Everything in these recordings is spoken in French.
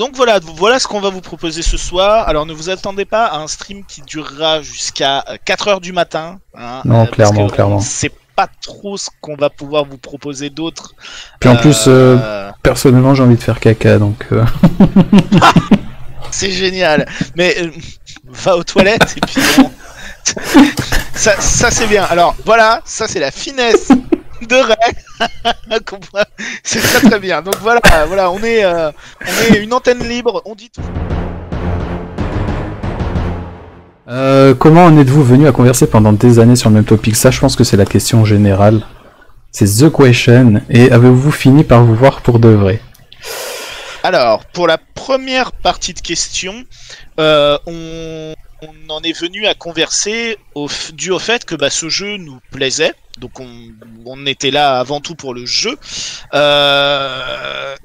Donc voilà ce qu'on va vous proposer ce soir. Alors ne vous attendez pas à un stream qui durera jusqu'à 4h du matin. Hein, non, clairement, parce que clairement. C'est pas trop ce qu'on va pouvoir vous proposer d'autre. Puis en plus, personnellement, j'ai envie de faire caca, donc... C'est génial. Mais va aux toilettes et puis... ça c'est bien. Alors voilà, ça c'est la finesse de Ray. C'est très très bien. Donc voilà, on est une antenne libre, on dit tout. Comment en êtes-vous venu à converser pendant des années sur le même topic? Ça, je pense que c'est la question générale. C'est the question. Et avez-vous fini par vous voir pour de vrai? Alors, pour la première partie de question, on en est venu à converser dû au fait que ce jeu nous plaisait. Donc on était là avant tout pour le jeu.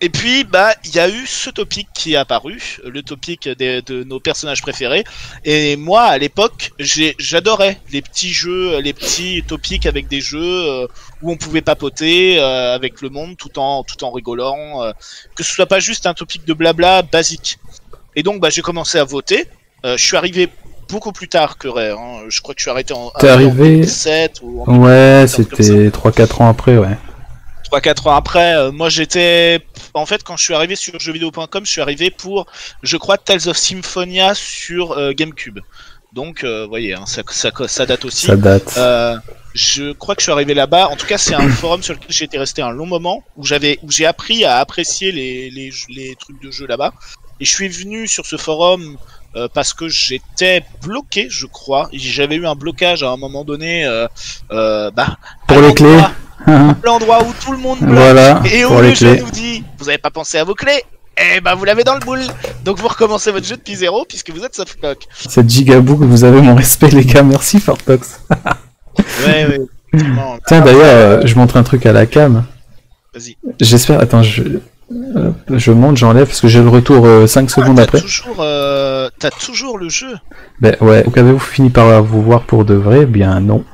Et puis il y a eu ce topic qui est apparu, le topic de nos personnages préférés. Et moi à l'époque j'adorais les petits jeux, les petits topics avec des jeux où on pouvait papoter avec le monde tout en rigolant, que ce soit pas juste un topic de blabla basique. Et donc j'ai commencé à voter. Je suis arrivé beaucoup plus tard que Ray, hein. Je crois que je suis arrêté en 2007 ou en 2008, ouais, c'était 3-4 ans après, ouais. 3-4 ans après, moi j'étais... En fait, quand je suis arrivé sur jeuxvideo.com, je suis arrivé pour, je crois, Tales of Symphonia sur GameCube. Donc, vous voyez, hein, ça date aussi. Ça date. Je crois que je suis arrivé là-bas. En tout cas, c'est un forum sur lequel j'ai été resté un long moment, où j'ai appris à apprécier les trucs de jeu là-bas. Et je suis venu sur ce forum... parce que j'étais bloqué, je crois. J'avais eu un blocage à un moment donné. Pour les clés. L'endroit où tout le monde bloque. Voilà, et où le jeu nous dit, vous avez pas pensé à vos clés? Eh vous l'avez dans le boule. Donc vous recommencez votre jeu depuis zéro puisque vous êtes softlock. Cette gigabook, vous avez mon respect les gars, merci Fartox. Ouais. Tiens d'ailleurs, je montre un truc à la cam. Vas-y. J'espère, attends, je monte, j'enlève parce que j'ai le retour 5 secondes après. T'as toujours le jeu. Ben ouais, donc avez-vous fini par vous voir pour de vrai? Bien non.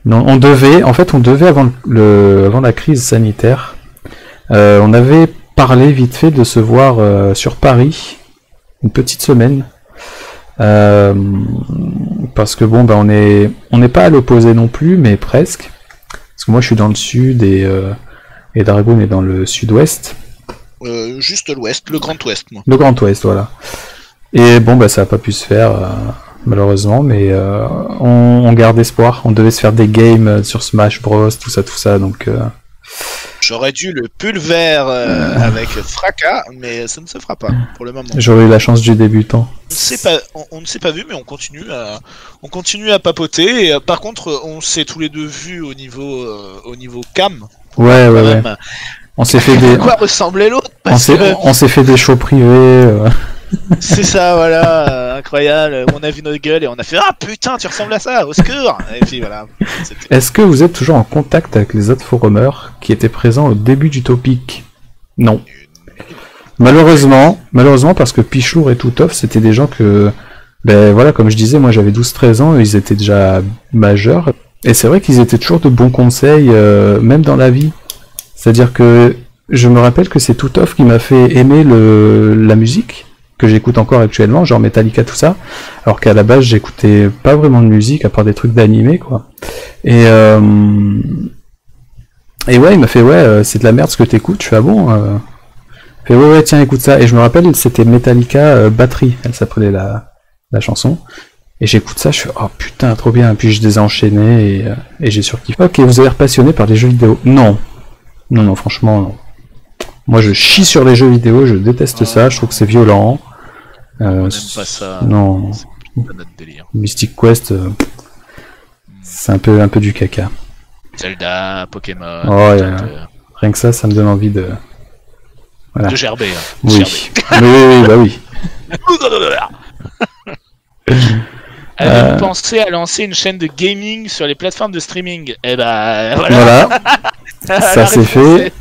Non, on devait avant la crise sanitaire, on avait parlé vite fait de se voir sur Paris, une petite semaine. Parce que bon, on n'est pas à l'opposé non plus, mais presque. Parce que moi je suis dans le sud et Dragoon est dans le sud-ouest. Juste l'ouest, le grand ouest, moi. Le grand ouest, voilà. Et bon, ça n'a pas pu se faire, malheureusement, mais on garde espoir. On devait se faire des games sur Smash Bros, tout ça, donc... J'aurais dû le pulvère avec fracas, mais ça ne se fera pas, pour le moment. J'aurais eu la chance du débutant. On ne s'est pas vu, mais on continue à papoter. Et, par contre, on s'est tous les deux vus au niveau cam. Ouais. On s'est fait des... À quoi ressemblait l'autre? On s'est fait des shows privés. C'est ça, voilà, incroyable. On a vu notre gueule et on a fait ah putain, tu ressembles à ça, au secours. Et puis voilà. Est-ce que vous êtes toujours en contact avec les autres forumers qui étaient présents au début du topic? Non. Malheureusement, parce que Pichour et Toutoff, c'était des gens que, voilà, comme je disais, moi j'avais 12-13 ans, ils étaient déjà majeurs. Et c'est vrai qu'ils étaient toujours de bons conseils, même dans la vie. C'est-à-dire que je me rappelle que c'est Toutoff qui m'a fait aimer la musique, que j'écoute encore actuellement, genre Metallica, tout ça, alors qu'à la base j'écoutais pas vraiment de musique, à part des trucs d'animé, quoi. Et ouais, il m'a fait, c'est de la merde ce que t'écoutes, je fais, ah bon il fait, ouais, tiens, écoute ça, et je me rappelle, c'était Metallica Batterie, elle s'appelait la chanson. Et j'écoute ça, je fais oh putain, trop bien. Puis je les ai enchaînés et j'ai surkiffé. Ok, vous avez l'air passionné par les jeux vidéo. Non, franchement, non. Moi, je chie sur les jeux vidéo, je déteste ça, je trouve que c'est violent. On n'aime pas ça. Non. C'est pas notre délire. Mystic Quest, c'est un peu du caca. Zelda, Pokémon. Oh, rien que ça me donne envie de. Voilà. De gerber. Oui. Oui, bah oui. Avez-vous pensé à lancer une chaîne de gaming sur les plateformes de streaming? Eh voilà. Ça c'est fait.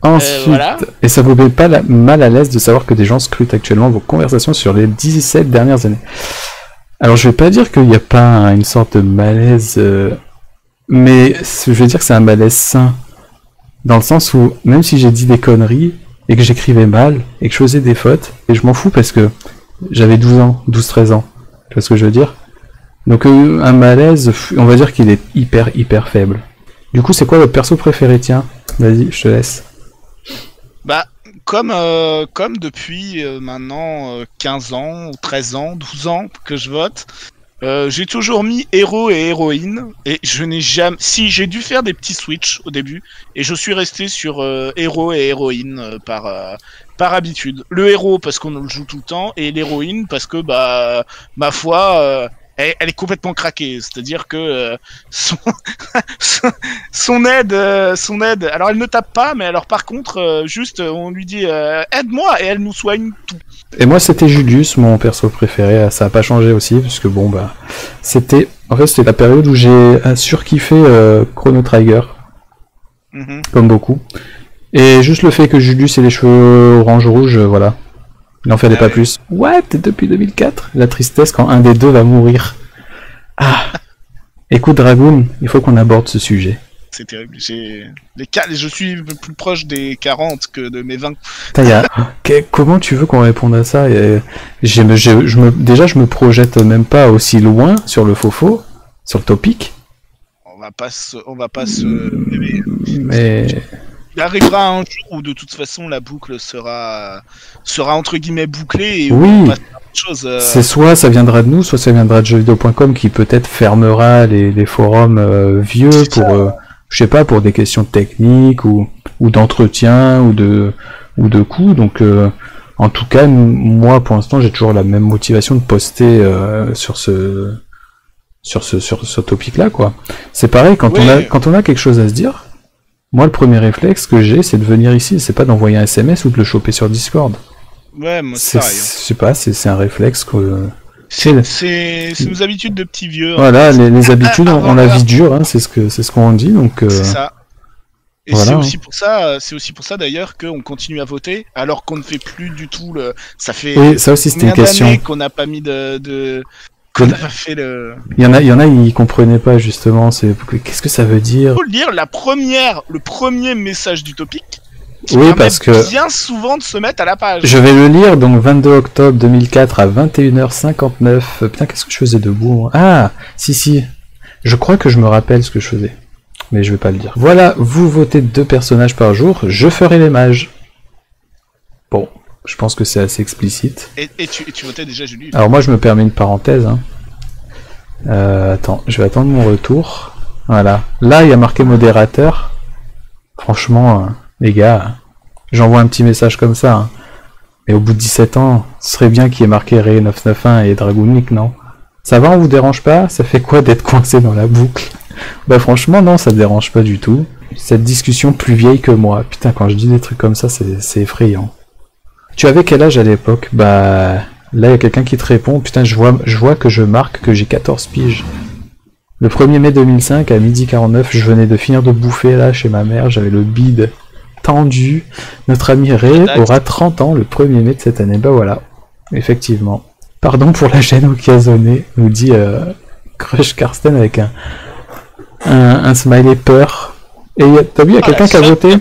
Ensuite, voilà. Et ça vous met pas mal à l'aise de savoir que des gens scrutent actuellement vos conversations sur les 17 dernières années? Alors je vais pas dire qu'il n'y a pas une sorte de malaise, mais je vais dire que c'est un malaise sain. Dans le sens où, même si j'ai dit des conneries, et que j'écrivais mal, et que je faisais des fautes, et je m'en fous parce que j'avais 12 ans, 12-13 ans. Tu vois ce que je veux dire? Donc un malaise, on va dire qu'il est hyper faible. Du coup, c'est quoi votre perso préféré, tiens? Vas-y, je te laisse. Bah, comme depuis maintenant 15 ans, ou 13 ans, 12 ans que je vote, j'ai toujours mis héros et héroïne, et je n'ai jamais... Si, j'ai dû faire des petits switches au début, et je suis resté sur héros et héroïne par habitude. Le héros parce qu'on le joue tout le temps, et l'héroïne parce que, bah, ma foi... elle est complètement craquée, c'est-à-dire que son, son aide, alors elle ne tape pas, mais alors par contre, juste on lui dit aide-moi et elle nous soigne tout. Et moi c'était Julius, mon perso préféré, ça a pas changé aussi, parce que bon bah c'était la période où j'ai surkiffé Chrono Trigger, comme beaucoup. Et juste le fait que Julius ait les cheveux orange-rouge, voilà. Il n'en fallait pas plus. What? Depuis 2004? La tristesse quand un des deux va mourir. Ah. Écoute Dragoon, il faut qu'on aborde ce sujet. C'est terrible. Je suis plus proche des 40 que de mes 20. Comment tu veux qu'on réponde à ça? Déjà, je me projette même pas aussi loin sur le faux, sur le topic. On va pas se... Mais... Il arrivera un jour où de toute façon la boucle sera entre guillemets bouclée et oui. on passe à autre chose. C'est soit ça viendra de nous, soit ça viendra de jeuxvideo.com qui peut-être fermera les forums vieux pour je sais pas, pour des questions techniques ou d'entretien ou de coûts. Donc en tout cas, moi pour l'instant j'ai toujours la même motivation de poster sur ce topic là quoi. C'est pareil quand on a quelque chose à se dire. Moi, le premier réflexe que j'ai, c'est de venir ici, c'est pas d'envoyer un SMS ou de le choper sur Discord. Ouais, moi c'est pareil. Je sais pas, c'est un réflexe que... C'est nos habitudes de petits vieux. Voilà, les habitudes, on la vie dure, hein, c'est ce qu'on dit, donc... C'est ça. Et voilà, c'est aussi pour ça d'ailleurs qu'on continue à voter, alors qu'on ne fait plus du tout le... Ça fait oui, ça aussi, c'était une question. Qu'on n'a pas mis Il y en a, ils comprenaient pas justement. Qu'est-ce que ça veut dire? Il faut le dire, le premier message du topic. Oui, parce que bien souvent de se mettre à la page. Je vais le lire. Donc 22 octobre 2004 à 21h59. Putain, qu'est-ce que je faisais debout? Ah, si. Je crois que je me rappelle ce que je faisais, mais je vais pas le dire. Voilà, vous votez 2 personnages par jour. Je ferai les mages. Bon. Je pense que c'est assez explicite. Et tu votais déjà Julie? Alors moi je me permets une parenthèse. Hein. Attends, je vais attendre mon retour. Voilà. Là il y a marqué modérateur. Franchement, les gars, j'envoie un petit message comme ça. Hein. Mais au bout de 17 ans, ce serait bien qu'il y ait marqué Ré 991 et Dragoonic, non? Ça va, on vous dérange pas? Ça fait quoi d'être coincé dans la boucle? Bah franchement non, ça me dérange pas du tout. Cette discussion plus vieille que moi. Putain, quand je dis des trucs comme ça, c'est effrayant. Tu avais quel âge à l'époque? Bah, là, il y a quelqu'un qui te répond. Putain, je vois que je marque que j'ai 14 piges. Le 1er mai 2005, à 12h49, je venais de finir de bouffer, là, chez ma mère. J'avais le bide tendu. Notre ami Ray aura 30 ans le 1er mai de cette année. Bah voilà, effectivement. Pardon pour la gêne occasionnée, nous dit Crush Karsten avec un smiley peur. Et t'as vu, il y a quelqu'un qui a voté?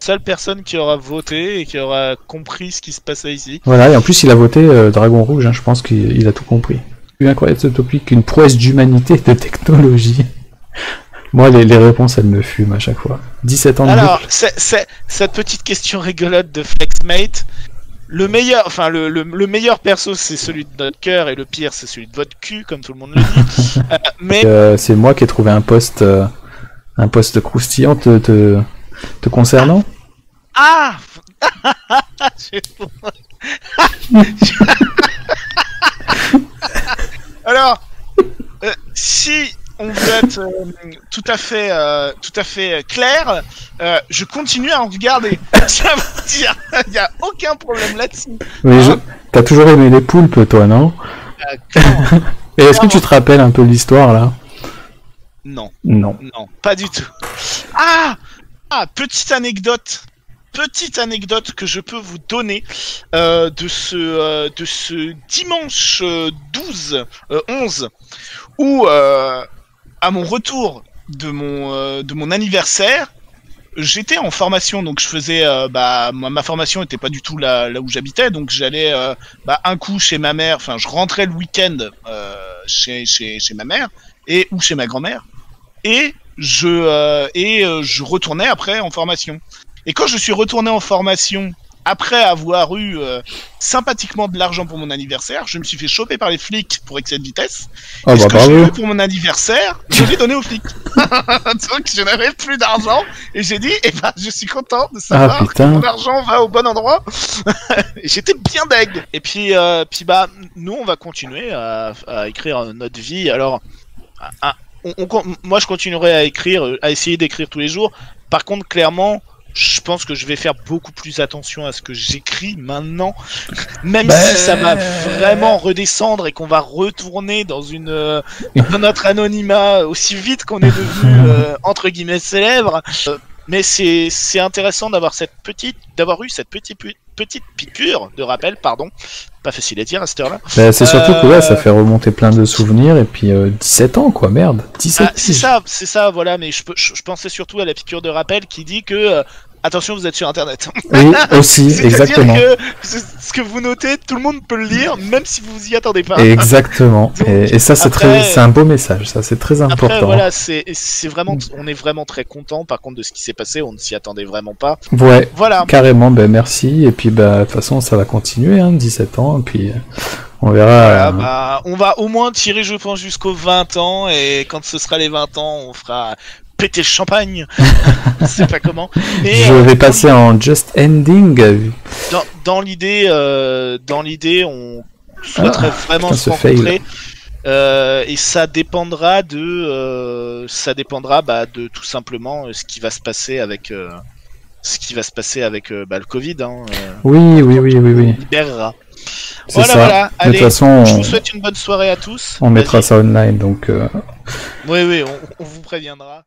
Seule personne qui aura voté et qui aura compris ce qui se passait ici. Voilà, et en plus il a voté Dragon Rouge, hein, je pense qu'il a tout compris. C'est incroyable ce topic, une prouesse d'humanité et de technologie. Moi les réponses elles me fument à chaque fois. 17 ans de alors, boucle. cette petite question rigolote de Flexmate, le meilleur perso c'est celui de notre cœur et le pire c'est celui de votre cul, comme tout le monde le dit. Mais c'est moi qui ai trouvé un post croustillant te concernant? Ah. Alors, si on veut être tout à fait clair, je continue à en regarder. Ça veut dire, il n'y a aucun problème là-dessus. Oui, t'as toujours aimé les poulpes, toi, non? Et est-ce que tu te rappelles un peu l'histoire, là? Non. Non. Non, pas du tout. Petite anecdote que je peux vous donner de ce dimanche 11 où à mon retour de mon anniversaire, j'étais en formation, donc je faisais, ma formation était pas du tout là où j'habitais, donc j'allais un coup chez ma mère, enfin je rentrais le week-end chez ma mère ou chez ma grand-mère, et je retournais après en formation. Et quand je suis retourné en formation après avoir eu sympathiquement de l'argent pour mon anniversaire, je me suis fait choper par les flics pour excès de vitesse. Ah et ce bah que j'ai bravo. eu pour mon anniversaire, je l'ai donné aux flics. Donc je n'avais plus d'argent et j'ai dit, je suis content de savoir que putain. mon argent va au bon endroit. Et j'étais bien deg. Et puis nous on va continuer à écrire notre vie. Alors moi je continuerai à écrire, à essayer d'écrire tous les jours. Par contre clairement, je pense que je vais faire beaucoup plus attention à ce que j'écris maintenant, même si ça va vraiment redescendre et qu'on va retourner dans dans notre anonymat aussi vite qu'on est devenu entre guillemets célèbre. Mais c'est intéressant d'avoir eu cette petite piqûre de rappel, pardon. Pas facile à dire à cette heure-là. Bah, c'est surtout que ouais, ça fait remonter plein de souvenirs et puis 17 ans quoi, merde. 17 ans. C'est ça, voilà, mais je pensais surtout à la piqûre de rappel qui dit que attention, vous êtes sur internet. Oui, aussi, exactement. Que ce que vous notez, tout le monde peut le lire, même si vous y attendez pas. Exactement. Donc, et ça, c'est un beau message, ça, c'est très important. Après, voilà, c'est vraiment, on est vraiment très content, par contre, de ce qui s'est passé, on ne s'y attendait vraiment pas. Ouais, voilà. Carrément, merci, et puis, de toute façon, ça va continuer, 17 ans, et puis, on verra. Voilà, on va au moins tirer, je pense, jusqu'aux 20 ans, et quand ce sera les 20 ans, on fera péter le champagne. Je sais pas comment. Mais, je vais passer en just ending. Dans l'idée, on souhaiterait vraiment se rencontrer. Et ça dépendra de tout simplement ce qui va se passer avec le Covid. Oui. Libérera. Voilà. Allez, de toute façon, je vous souhaite une bonne soirée à tous. On mettra ça online, donc. Oui, on vous préviendra.